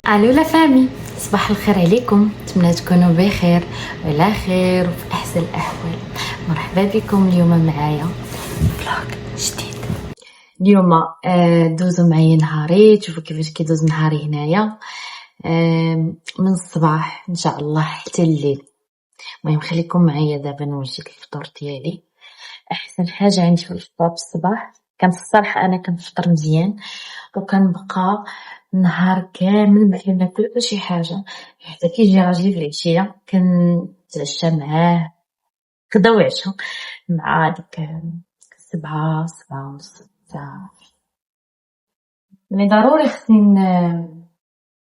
الو لا فامي، صباح الخير عليكم. نتمنى تكونوا بخير وعلى خير وفي احسن الاحوال. مرحبا بكم اليوم معايا فلوق جديد. اليوم دوزوا معايا نهاري، تشوفوا كيفاش كيدوز نهاري هنايا من الصباح ان شاء الله حتى الليل. المهم خليكم معايا دابا نوجد الفطور ديالي. احسن حاجه عندي في الفطور الصباح كانت الصراحه انا كنفطر مزيان وكنبقى النهار كامل ما كناكل حتى شي حاجه حتى كيجي راجلي في العشيه كنتعشى معاه غدا وعشاء مع ديك 7 ونص 6. يعني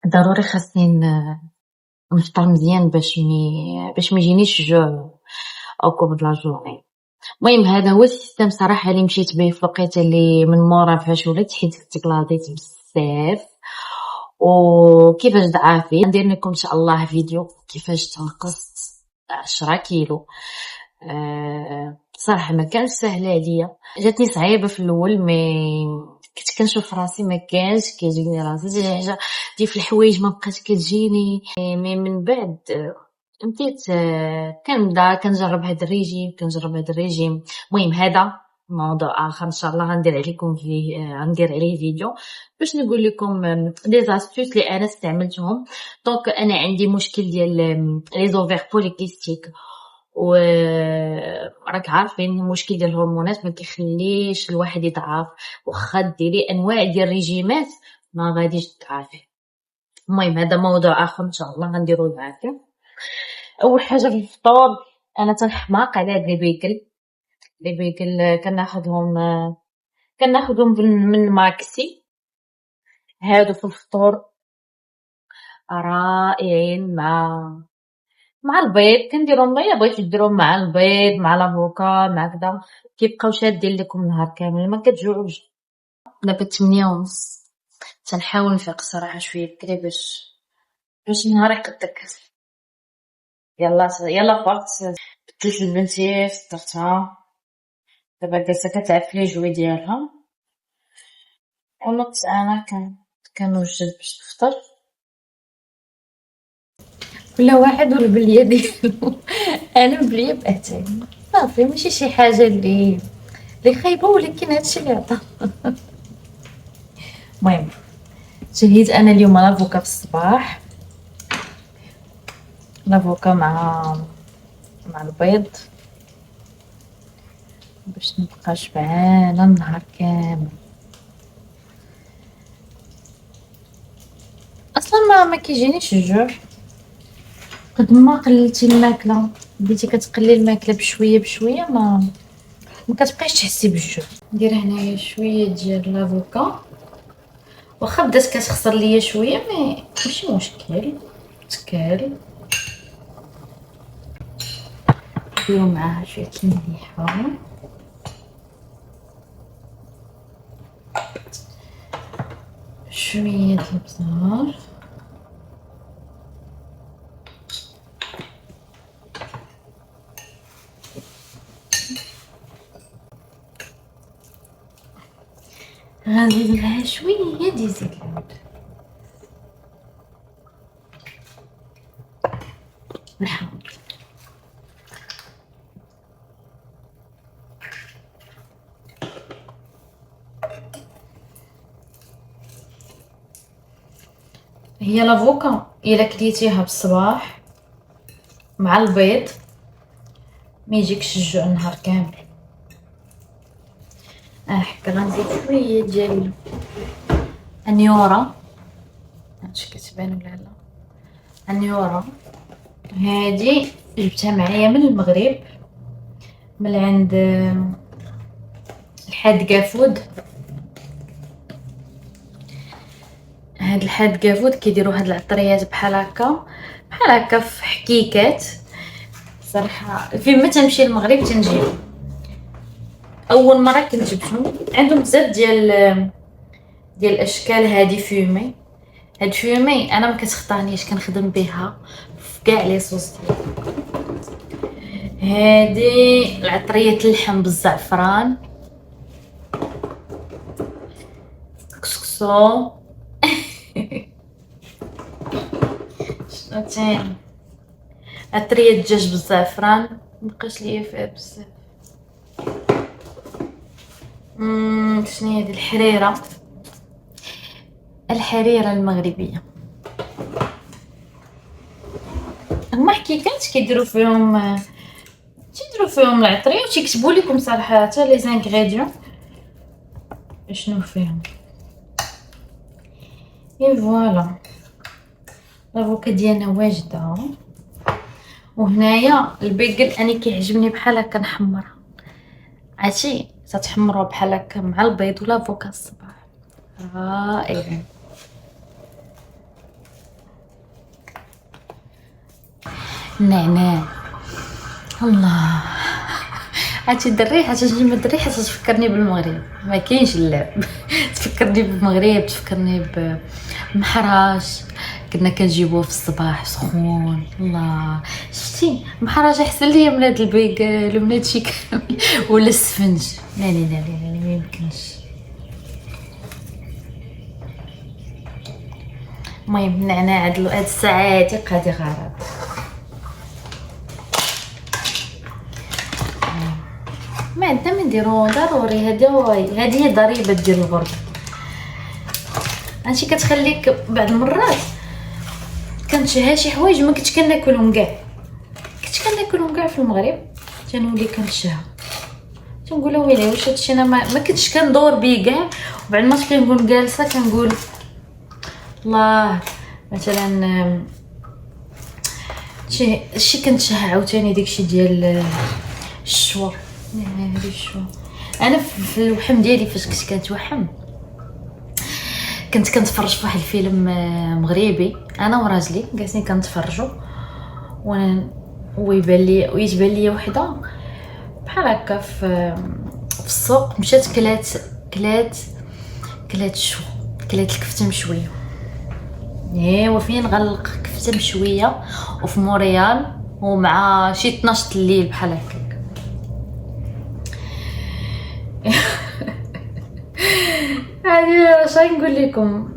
ضروري خاصني نفطر مزيان باش ما يجينيش الجوع او كوب لا جورني. المهم هذا هو السيستم صراحه اللي مشيت به في الوقيته اللي من مورا فاش ولات حيت كنت كلاضيت بزاف وكيفاش ضعافي. ندير لكم ان شاء الله فيديو كيفاش تنقصت 10 كيلو. صراحه ما كانش سهله عليا، جاتني صعيبه في الاول مي كنت كنشوف راسي ما كانش كيجيني راسي شي حاجه ديال في الحوايج ما بقات كتجيني. مي من بعد بديت كنبدا كنجرب هذا الريجيم. المهم هذا موضوع اخر ان شاء الله غندير عليكم غندير عليه فيديو باش نقول لكم لي زاستوس اللي انا استعملتهم. دونك انا عندي مشكل ديال لي زوفير بوليكيستيك و راك عارفين المشكل ديال الهرمونات ما كيخليش الواحد يضعف، واخا ديري انواع ديال الريجيمات ما غاديش تضعفي. المهم هذا موضوع اخر ان شاء الله غنديروه معاكم. اول حاجه في الفطور انا تنحماق على هاد لي بيكل كناخذهم من ماكسي. هادو في الفطور رائعين مع البيض. كنديرهم الا بغيتو ديروهم مع البيض مع لافوكا مع كذا كيبقاو شادين لكم النهار كامل ما كتجوعوش. دابا 8:30 تنحاول نفيق صراحه شويه بكري باش النهار يقدك. يلا فقت بدلت لبنتي فطرتها دابا جالسه كتلعب في لي جوي ديالها ونط انا كنوجد باش نفطر. كل واحد والبليه ديالو. انا بليه باتاي صافي ماشي شي حاجه اللي خايبه، ولكن هادشي اللي عطا. المهم شهيت انا اليوم لافوكا في الصباح، لافوكا مع البيض باش نبقى شبعانه النهار كامل. اصلا ما كيجينيش الجوع قد ما قللتي الماكله، بديتي كتقلي الماكله بشويه بشويه ما كتبقايش تحسي بالجوع. ندير هنايا شويه ديال لافوكا، واخا بدات كتخسر ليا شويه مي ماشي مشكل تكال. نديرو معاها شويه المليحه شويه البزار غنزيد لها شويه ديال زيت العود نحاول. هي لافوكا الا كليتيها بالصباح مع البيض ما يجيكش الجوع النهار كامل. هكا غنزيد شويه ديال انيوره، هادشي كتبان ولا لا؟ انيوره هادي جبتها معايا من المغرب من عند الحاد قافود. هاد الحاد قافود كيديروا هاد العطريات بحال هكا في حكيكات. صراحه فين ما تمشي المغرب تنجيب. اول مره كنت جبتهم عندهم بزاف ديال الاشكال. هادي فيمي، هاد فيمي انا ما كتخطانيش كنخدم بها في كاع لي صوص ديالي. هادي العطريه اللحم بالزعفران كسكسو تاني عطريه الدجاج بالزعفران مبقاش ليا فيها بزاف. شنو هي هذه؟ الحريره المغربيه. هما حكيكات كيديروا فيهم العطريه وتيكتبوا لكم صراحه حتى لي زانغريديون شنو فيهم. اي فوالا لافوكا ديالنا واجده. وهنايا البيكل انا كيعجبني بحال هكا نحمرها، عرفتي تتحمروها بحال هكا مع البيض ولا فوكا الصباح رائع. النعناع الله عرفتي الريحه تجمد، الريحه تفكرني بالمغرب، ما كاينش اللعب تفكرني بالمغرب، تفكرني بمحراج كنا كنجيبوه في الصباح سخون. الله شتي محراج احسن ليا من هاد البيكل ومن هادشي كامل ولا السفنج. لا لا لا لا ما يمكنش. المهم النعناع هاد الساعه هادي قادي غرض. ما عندنا ما نديرو ضروري. هذه هي ضريبه ديال الغربه، هادشي كتخليك بعض المرات كنتشهى شي حوايج ما كنتش كناكلهم كاع، في المغرب تنولي كنتشهى تنقول ويلي واش هادشي انا ما كنتش كندور بيه كاع. وبعد ما كنكون جالسه كنقول الله مثلا شي كنتشهى عاوتاني داكشي ديال الشوا. هذه الشوا انا في الوحم ديالي فاش كنت كنتوحم كنت كنتفرج في واحد الفيلم مغربي انا وراجلي جالسين كنتفرجوا ويتبان لي وحده بحال هكا في السوق مشات كلات شوا، كلات الكفته مشويه. ايوا فين غلق كفته مشويه وفي مونريال ومع شي 12 الليل بحال هكا. هادي اش نقول لكم،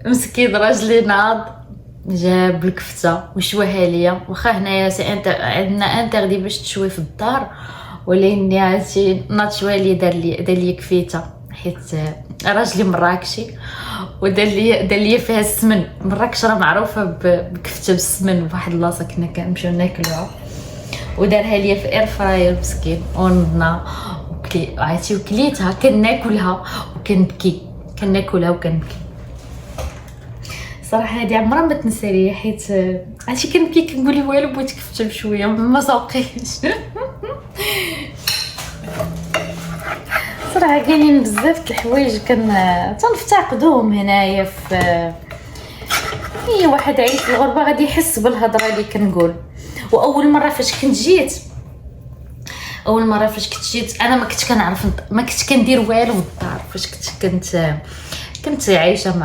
مسكين راجلي ناض جاب الكفته وشواها ليا، واخا هنايا عندنا انتردي باش تشوي في الدار، ولكن هادشي ناض شويه لي دار لي كفيته حيت راجلي مراكشي ودار لي فيها السمن. مراكش راه معروفه بكفته بالسمن، بواحد البلاصه كنا كنمشيو ناكلوها ودارها ليا في اير فراير مسكين ونضنا عرفتي وكليتها كناكلها وكنبكي صراحه. هذه عمرها ما تنسى ليا حيت عرفتي كنبكي كنقول والو بغيت كفته بشويه ما ساوقيتش. صراحه كاينين بزاف د الحوايج تنفتقدوهم هنايا في اي واحد عايش في الغربه غادي يحس بالهضره اللي كنقول. واول مره فاش كنت جيت انا ما كنتش كنعرف، ما كنتش كندير والو في الدار. فاش كنت عايشه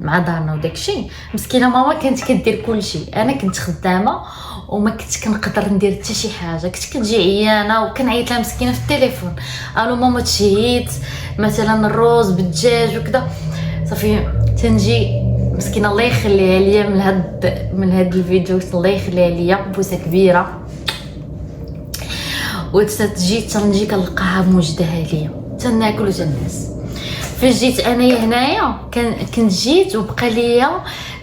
مع دارنا وداكشي، مسكينه ماما كانت كدير كلشي، انا كنت خدامه وما كنتش كنقدر ندير حتى شي حاجه. كنت كتجي عيانه وكنعيط لها مسكينه في التليفون، الو ماما تشهيت مثلا الروز بالدجاج وكذا. صافي تنجي مسكينه الله يخليها ليا من هاد الفيديو، الله يخليها ليا بوسه كبيره، تنجي كنلقاها موجدها ليا تناكل وتنعس. فاش جيت انايا هنايا كنت جيت وبقى ليا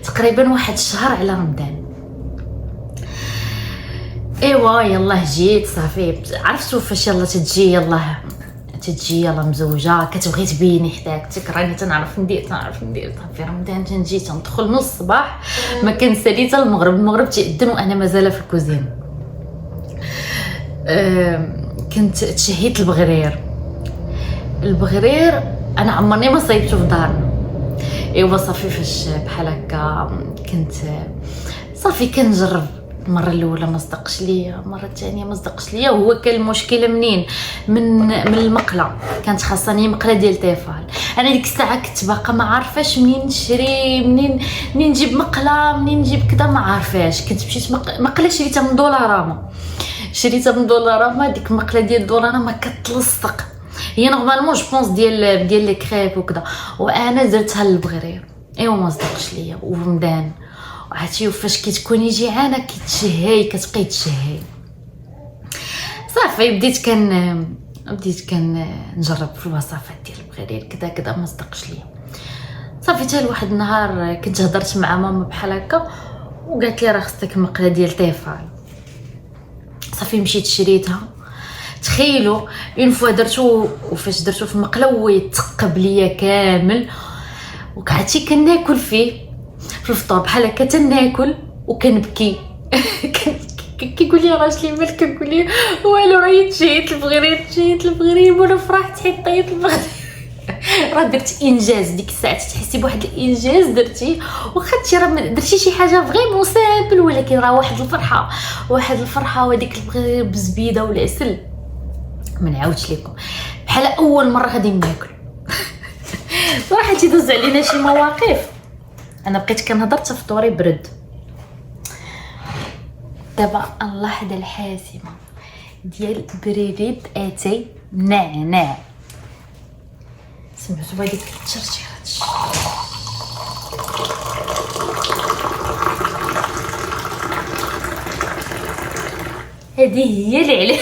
تقريبا واحد الشهر على رمضان. ايوا يلاه جيت صافي عرفتوا فاش يلا تجي يلا مزوجه كتبغي تبيني حداك تكراني تنعرف ندير في رمضان تنجي تندخل من الصباح ما كنسالي حتى المغرب تيأذن وانا مازال في الكوزين. كنت تشهيت البغرير انا عمرني ما صايبته في دارنا. ايوا صافي فاش بحال هكا كنت صافي كنجرب، المره الاولى ما صدقش ليا، المره الثانيه ما صدقش ليا. وهو كان المشكله منين من المقله، كانت خاصني مقله ديال تيفال. انا ديك الساعه كنت باقا ما عارفاش منين نشري، منين نجيب مقله، منين نجيب كذا ما عارفاش. كنت مشيت مقله شريتها من دولارama ديك المقله ديال دولارama كتلصق، هي نورمالمون جو بونس ديال لي كريب وكذا، وانا درتها للبغرير. ايوا ما صدقش ليا ورمضان عرفتي فاش كتكوني جيعانه كتشهي كتبقاي تشهي. صافي بديت نجرب في الوصفات ديال البغيرير كذا ما صدقش ليا. صافي حتى لواحد النهار كنت هضرت مع ماما بحال هكا وقالت لي راه خصك مقله ديال طيفال. صافي مشيت شريتها. تخيلوا اون فوا درتو وفاش درتو في المقله ويتقب ليا كامل وقعدتي كناكل فيه في الفطور بحال هكا تناكل وكنبكي. كيقول لي راجلي مالك؟ كنقول لي والو عييت جيت البغرير وانا فرحت حيت طيت البغرير. راه درت انجاز ديك الساعه، تحسي بواحد الانجاز درتي واخا راه درتي شي حاجه فريمون سامبل ولكن راه واحد الفرحه وديك البغرير بالزبيده والعسل ما نعاودش لكم بحال اول مره غادي ناكل. صراحه تيدوز علينا شي مواقف انا بقيت كنهضر حتى فطوري برد. دابا اللحظه الحاسمه ديال بريريد اتاي نعناع. سمعتوا بهاديك التشرشيرات؟ هذه هي اللي عليها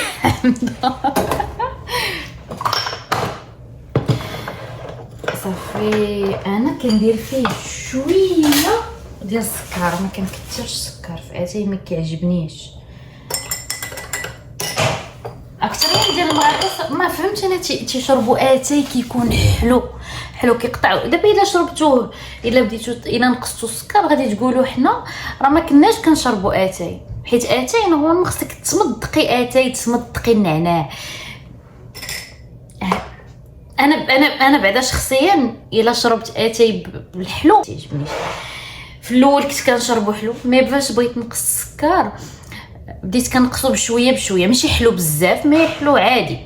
صافي انا كندير فيه شويه ديال السكر، ما كنكثرش السكر في اتاي ما كيعجبنيش. اكثريه ديال المغاربه ما فهمتش انا تيشربوا اتاي كيكون حلو كيقطعوا. دابا الا شربتوه الا نقصتوا السكر غادي تقولوا حنا راه ما كناش كنشربوا اتاي، حيت اتاي هو خصك تمضقي اتاي تمضقي النعناع. انا بعدا شخصيا الا شربت اتاي بالحلو تيعجبنيش. في الاول كنت كنشربو حلو، مي فاش بغيت نقص السكر بديت كنقصو بشويه ماشي حلو بزاف مي حلو عادي.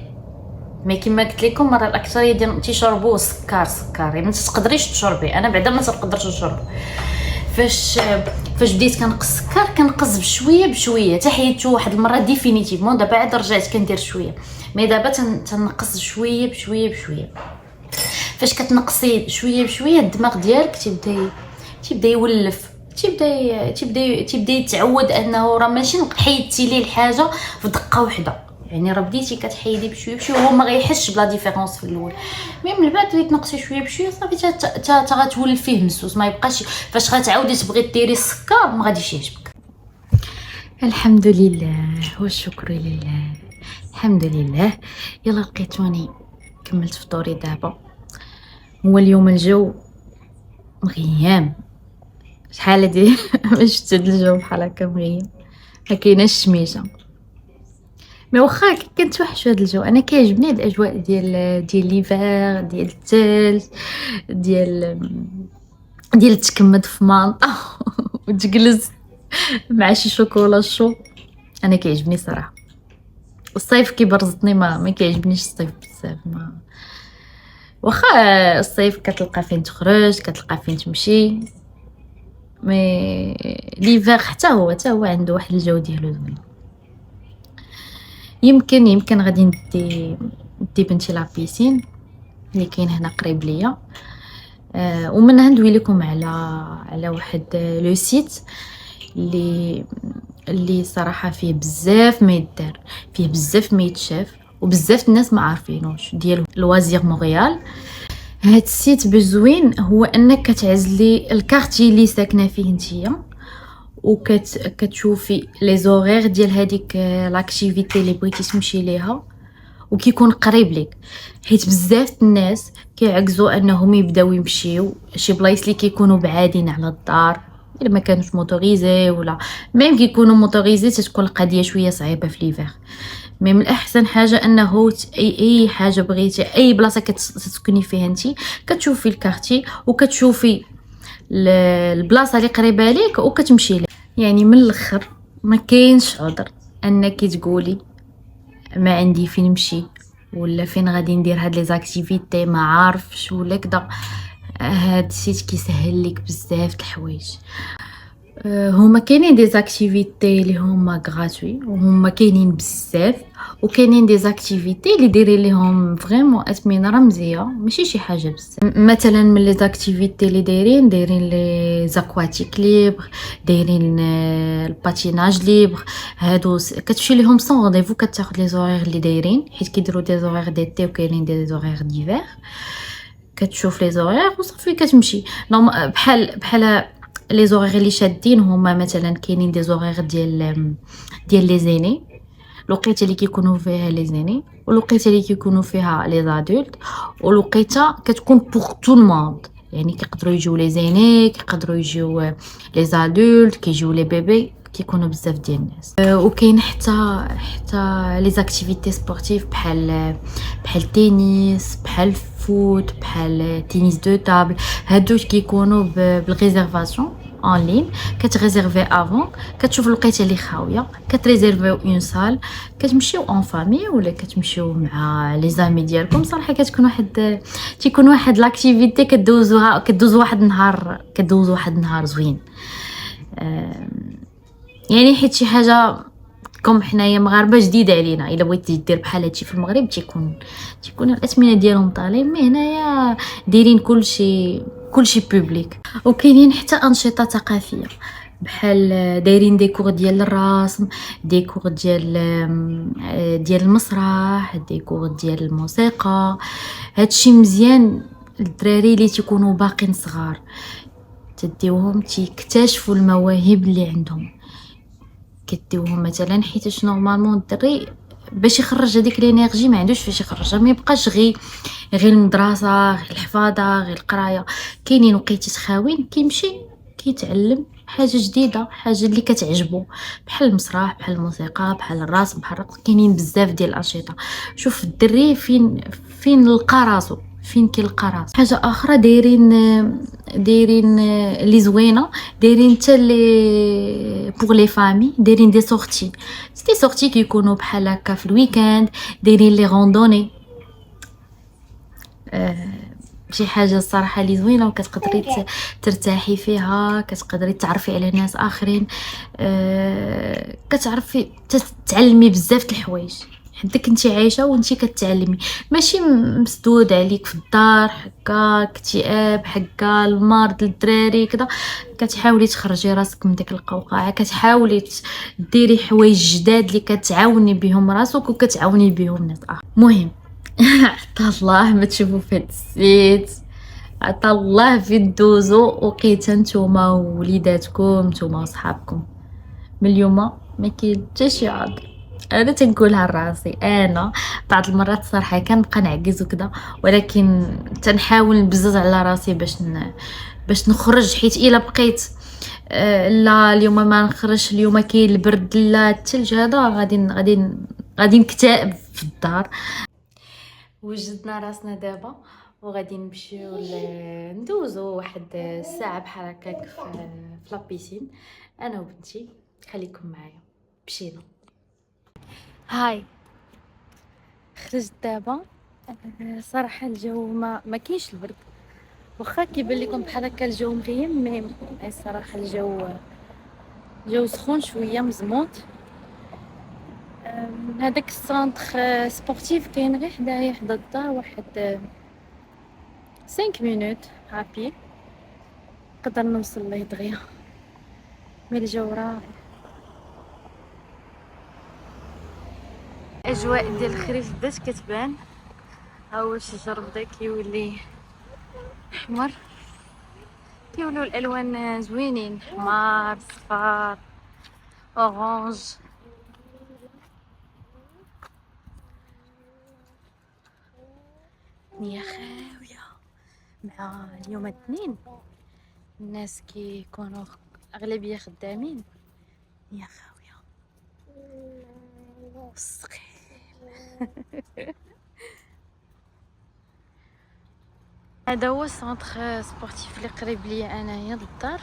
مي كما قلت لكم مره الاكثريه ديال تيشربوه سكر يعني ما تقدريش تشربي. انا بعدا ما تقدرش نشرب. فاش بديت كنقص السكر كنقص بشويه حتى حيدتو واحد المره ديفينيتيفمون. دابا عاد رجعت كندير شويه، مي دابا تنقص بشويه. فاش كتنقصي شويه الدماغ ديالك تيبدا يولف، تيبدا يتعود انه راه ماشي حيدتي ليه الحاجه في دقه واحده. يعني راه بديتي كتحيدي بشويه هو ما غيحسش بلا ديفيرونس في الاول، مي من بعد بديتي تنقصي شويه صافي تا غتولف فيه مسوس. ما يبقاش فاش غتعاودي تبغي ديري السكر ما غاديش يعجبك. الحمد لله والشكر لله. الحمد لله. يلا لقيتوني كملت فطوري دابا. هو اليوم الجو مغيام شحال هادي ما شفت هاد الجو بحال هكا مغيم، ما كايناش الشميشه. مي واخا كنتوحش هاد الجو. انا كيعجبني هاد الاجواء ديال ليفير، ديال الثلج، ديال تكمد في مانطا وتجلس مع شي شوكولا شو. انا كيعجبني صراحه. الصيف كيبرزطني ما كيعجبنيش الصيف بزاف. ما واخا الصيف كتلقى فين تخرج كتلقى فين تمشي، مي ليفير حتى هو عنده واحد الجو ديالو زوين. يمكن غادي ندي بنتي لابيسين اللي كاين هنا قريب ليا. ومنها ندوي لكم على واحد لو سيت اللي صراحه فيه بزاف ما يدار، فيه بزاف ما يتشاف وبزاف الناس ما عارفينوش، ديال لوازير مونريال. هاد السيت بزوين هو انك كتعزلي الكارتي اللي ساكنه فيه نتيا وكتشوفي لي زورير ديال هذيك لاكتيفيتي اللي بغيتي تمشي ليها وكيكون قريب لك. حيت بزاف الناس كيعكزوا انهم يبداو يمشيو شي بلايص اللي كيكونوا بعادين على الدار الا ما كانوش موتوريزي، ولا ميم كيكونوا موتوريزي تتكون القضيه شويه صعيبه في ليفير. مي من احسن حاجه انه اي حاجه بغيتي، اي بلاصه كتسكني فيها انتي كتشوفي الكارتي وكتشوفي البلاصه اللي قريبه ليك وكتمشي لها. يعني من الاخر ما كاينش عذر انك تقولي ما عندي فين نمشي ولا فين غادي ندير هاد لي زاكتيفيتي ما عارفش ولا كذا. هاد السيت كيسهل لك بزاف د الحوايج. هما كاينين دي زاكتيفيتي اللي هما غراتوي وهما كاينين بزاف، وكاينين دي زاكتيفيتي اللي دايرين ليهم فريمون اثمنه رمزيه، ماشي شي حاجه بزاف. مثلا من لي زاكتيفيتي اللي دايرين لي زاكواتيك ليبر، دايرين الباتيناج ليبر. هادو كتمشي ليهم سون رونديفو، كتاخد لي زورير اللي دايرين، حيت كيديروا دي زورير ديتي وكاينين دي زورير ديفير. كتشوف لي زورير وصافي كتمشي بحال لي زورير اللي شادين هما مثلا كاينين دي زورير ديال لي زيني، الوقيته اللي كيكونوا فيها لي زيني والوقيته اللي كيكونوا فيها لي زادولت، والوقيته كتكون بوغ تو الموند، يعني كيقدروا يجيو لي زيني، كيقدروا يجيو لي زادولت، كيجيو لي بيبي، كيكونوا بزاف ديال الناس. وكاين حتى لي زاكتيفيتي سبورتيف بحال تنس، بحال فوت، بحال تنس دو تابل. هادو كيكونوا بالريزيرفاسيون اون لين، كتريزيرفي افون، كتشوف الوقيته اللي خاويه، كتريزيرفيو اون سال، كتمشيو اون فامي ولا كتمشيو مع لي زامي ديالكم. صراحه تيكون واحد لاكتيفيتي كدوزو واحد النهار زوين. يعني حيت شي حاجه كم حنايا مغاربه جديده علينا، الا بغيتي دير بحال هادشي في المغرب تيكون الاثمنه ديالهم طالعين، مي هنايا دايرين كلشي بوبليك. وكاينين حتى انشطه ثقافيه بحال دايرين دي كور ديال الرسم، دي كور ديال المسرح، دي كور ديال الموسيقى. هادشي مزيان الدراري اللي تيكونوا باقين صغار، تديوهم تيكتشفوا المواهب اللي عندهم. كديوهم مثلا حيت نورمالمون الدري باش يخرج هذيك الانرجي ما عندوش فاش يخرجها، ما يبقاش غير المدرسه، غير الحفاظه، غير القرايه. كاينين وقيتات خاوين كيمشي كيتعلم حاجه جديده، حاجه اللي كتعجبو، بحال المسرح، بحال الموسيقى، بحال الرسم، بحال الرقص. كاينين بزاف ديال الانشطه. شوف الدري فين لقى راسو، فين كيلقى راسو. حاجه اخرى دايرين لي زوينه، دايرين حتى لي بور لي فامي، دايرين دي سورتي كيكونوا بحال هكا في الويكاند، دايرين لي روندوني. شي حاجه الصراحه لي زوينه، وكتقدري ترتاحي فيها، كتقدري تعرفي على ناس اخرين، كتعرفي تتعلمي بزاف د الحوايج. حدك انتي عايشه وانتي كتعلمي، ماشي مسدود عليك في الدار هكا اكتئاب هكا المرض للدراري كذا. كتحاولي تخرجي راسك من ديك القوقعه، كتحاولي ديري حوايج جداد اللي كتعاوني بهم راسك وكتعاوني بهم ناس اخرين. مهم عطا الله ما تشوفوا في هاد السيت، عطا الله فين دوزو وقيتا نتوما ووليداتكم، نتوما وصحابكم. من اليوم ما كاين حتى شي عذر. انا تنقولها لراسي، انا بعض المرات الصراحه كنبقى نعكز وكذا، ولكن تنحاول نبزز على راسي باش نخرج. حيت الا بقيت لا اليوم ما نخرجش، اليوم كاين البرد لا الثلج، هذا غادي نكتئب في الدار. وجدنا راسنا دابا وغادي نمشيو ندوزو واحد الساعه بحال هكاك في لابيسين، انا وبنتي. خليكم معايا. مشينا. هاي خرجت دابا. صراحه الجو ما كاينش البرد، واخا كيبان لكم بحال هكا الجو مغيم، مي الصراحه الجو سخون شويه مزموط. هذاك السونتر سبورتيف كاين غير حدايا حدا الدار، واحد 5 مينوت عابي نقدر نوصل ليه دغيا. مي الجو رائع. اجواء ديال الخريف بدات كتبان، ها هو الشجر بدا كيولي احمر، كيولوا الالوان زوينين، حمار، صفار، اورانج. نيا خاويه مع اليوم الاثنين، الناس كيكونوا اغلبيه خدامين. نيا خاويه الثقيل. هذا هو السونتر سبورتيف اللي قريب ليا انايا للدار،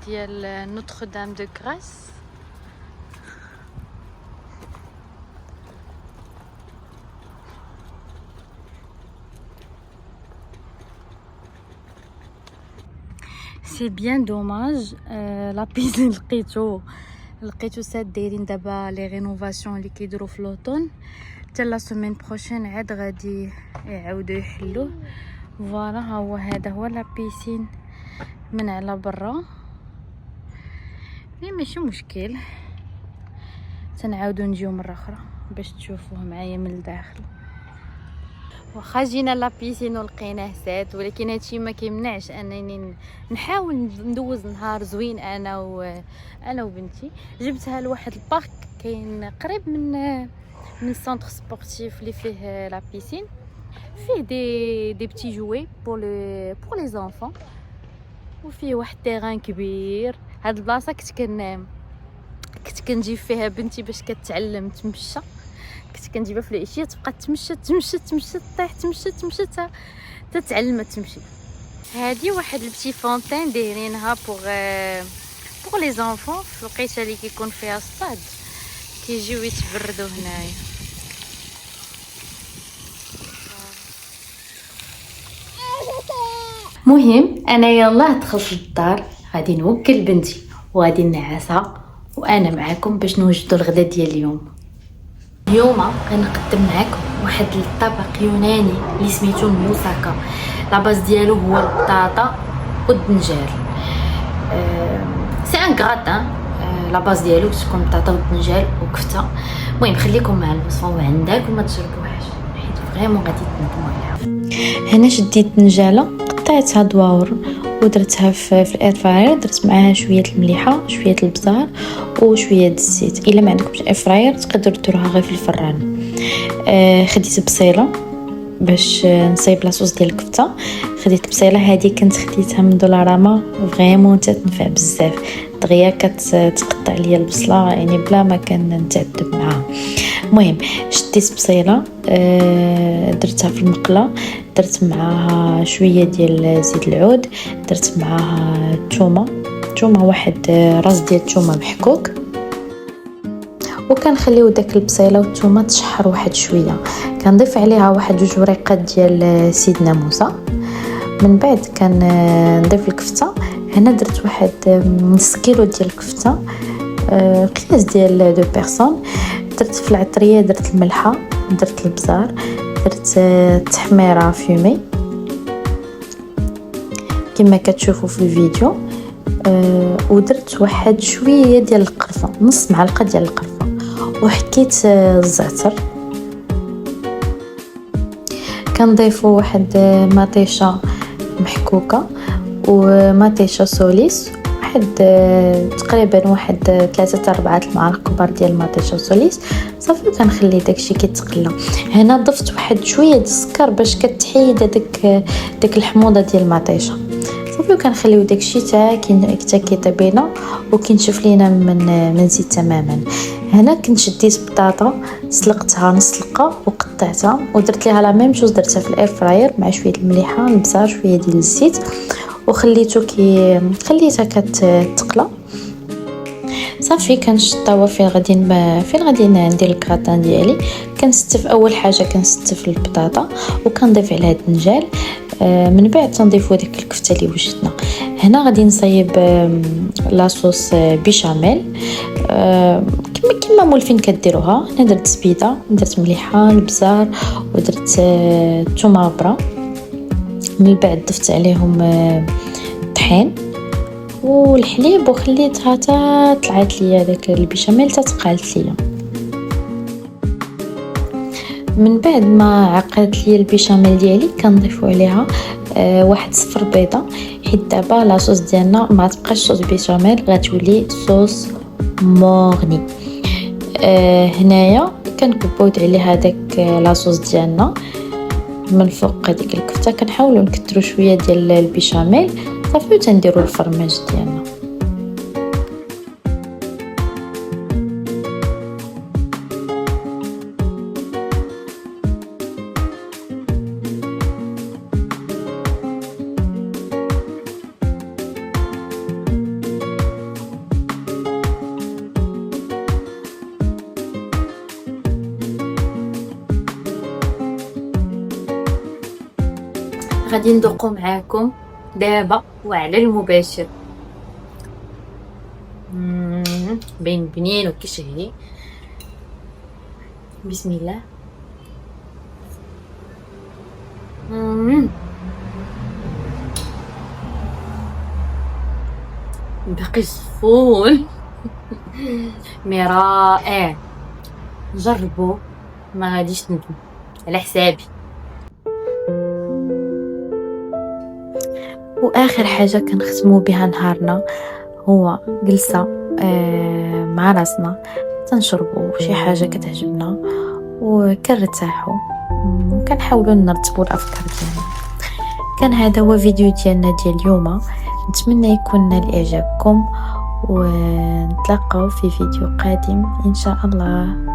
ديال نوتر دام دو غراس. سي بيان دوماج لا بيزين لقيتو لقيتو سات دايرين دابا لي رينوفاسيون اللي كيديروا في لوطون، حتى لا سيمين بروشين عاد غادي يعاودوا يحلوه. فوالا ها هو، هذا هو لا بيسين من على برا، ماشي مشكل، تنعاودوا نجيو مره اخرى باش تشوفوه معايا من الداخل. واخا جينا لا بيسين ولقيناه ساد، ولكن هادشي ما كيمنعش انني نحاول ندوز نهار زوين انا وبنتي. جبتها لواحد البارك كاين قريب من سونتر سبورتيف اللي فيه لا بيسين، فيه دي بتي جوي بور لي زانفون، وفيه واحد تيران كبير. هاد البلاصه كنت كنجيب فيها بنتي باش كتعلم تمشى، كنت كنجيبها في العشيه تبقى تمشى طيح تمشى تتعلم تمشي. هذه واحد البتي فونتين دايرينها بور لي زانفون في الوقيته اللي كيكون فيها الصاد، كيجيو يتبردوا هنايا. مهم انا يلا دخلت للدار، غادي نوكل بنتي وغادي نعسها، وانا معكم باش نوجدوا الغدا ديال اليوم. اليوم غنقدم معكم واحد الطبق يوناني اللي سميتو الموساكا. لاباز ديالو هو البطاطا والدنجال، سي ان غراتان. لاباز ديالو تكون بطاطا والدنجال وكفته. المهم خليكم مع الوصفه وعندك وما تجربوهاش حيت فريمون غادي تندموا عليها. هنا شديت الدنجاله قطعتها دواور ودرتها في الاير فراير، درت معاها شويه المليحه شويه البزار وشويه الزيت. الا ما عندكمش اير فراير تقدروا ديروها غير في الفران. خديت بصيله باش نصايب لاصوص ديال الكفته. خديت بصيله هذه كنت خديتها من دولارama، فريمون تنفع بزاف دغيا كتقطع ليا البصله يعني بلا ما كنتعذب معاها. المهم شديت بصيله درتها في المقله، درت معاها شويه ديال زيت العود، درت معاها ثومه واحد راس ديال الثومه محكوك، وكنخليو داك البصيله والثومه تشحر واحد شويه. كنضيف عليها واحد جوج وريقات ديال سيدنا موسى. من بعد كنضيف الكفته. هنا درت واحد نص كيلو ديال الكفته، قياس ديال 2 بيرسون. درت في العطريه، درت الملحه، درت البزار، درت التحميره فيمي كما كتشوفوا في الفيديو، ودرت واحد شويه ديال القرفه، نص معلقه ديال القرفه، وحكيت الزعتر. كنضيفوا واحد مطيشه محكوكه ومطيشه سوليس، واحد تقريبا واحد 3-4 المعالق كبار ديال المطيشه سوليس. صافي كنخلي داكشي كيتقلى. هنا ضفت واحد شويه ديال السكر باش كتحيد داك الحموضه ديال المطيشه. صافي كنخليو داكشي حتى كيطيبينا وكينشف لينا من زيت تماما. هنا كنت شديت بطاطا سلقتها نص سلقه وقطعتها ودرت ليها لا ميم شوز، درتها في الاير فراير مع شويه المليحه البزار شويه ديال الزيت، وخليتو خليتها كتقلى. صافي كنشطاو فين غادي ندير الكراتان ديالي. كنستف اول حاجه كنستف البطاطا وكنضيف عليها الدنجال، من بعد تنضيفوا ديك الكفته اللي وجدنا. هنا غادي نصايب لاصوص بيشاميل كما مولفين كديروها. انا درت زبيده، درت مليحه، البزار، ودرت ثومه برا. من بعد ضفت عليهم الطحين والحليب وخليتها تا طلعت ليا داك البيشاميل تقالت ليا. من بعد ما عقلت لي البيشاميل ديالي كنضيفوا عليها واحد صفر بيضه، حيت دابا لاصوص ديالنا ما تبقاش صوص بيشاميل، غتولي صوص مورني. هنايا كنكبود عليها داك لاصوص ديالنا من فوق هذيك الكفته. كنحاولوا نكثروا شويه ديال البيشاميل صافي وتنديروا الفرماج ديالنا. غادي ندوقو معاكم دابا وعلى المباشر. بين بنين وكشهي. بسم الله. باقي صفون. مي رائع، جربوا ما غاديش تندموا على حسابي. واخر حاجه كنختموا بها نهارنا هو جلسه مع راسنا تنشربوا شي حاجه كتعجبنا وكنرتاحوا وكنحاولوا نرتبوا الافكار ديالنا. كان هذا هو فيديو ديالنا ديال اليوم، نتمنى يكون نال اعجابكم ونتلاقاو في فيديو قادم ان شاء الله.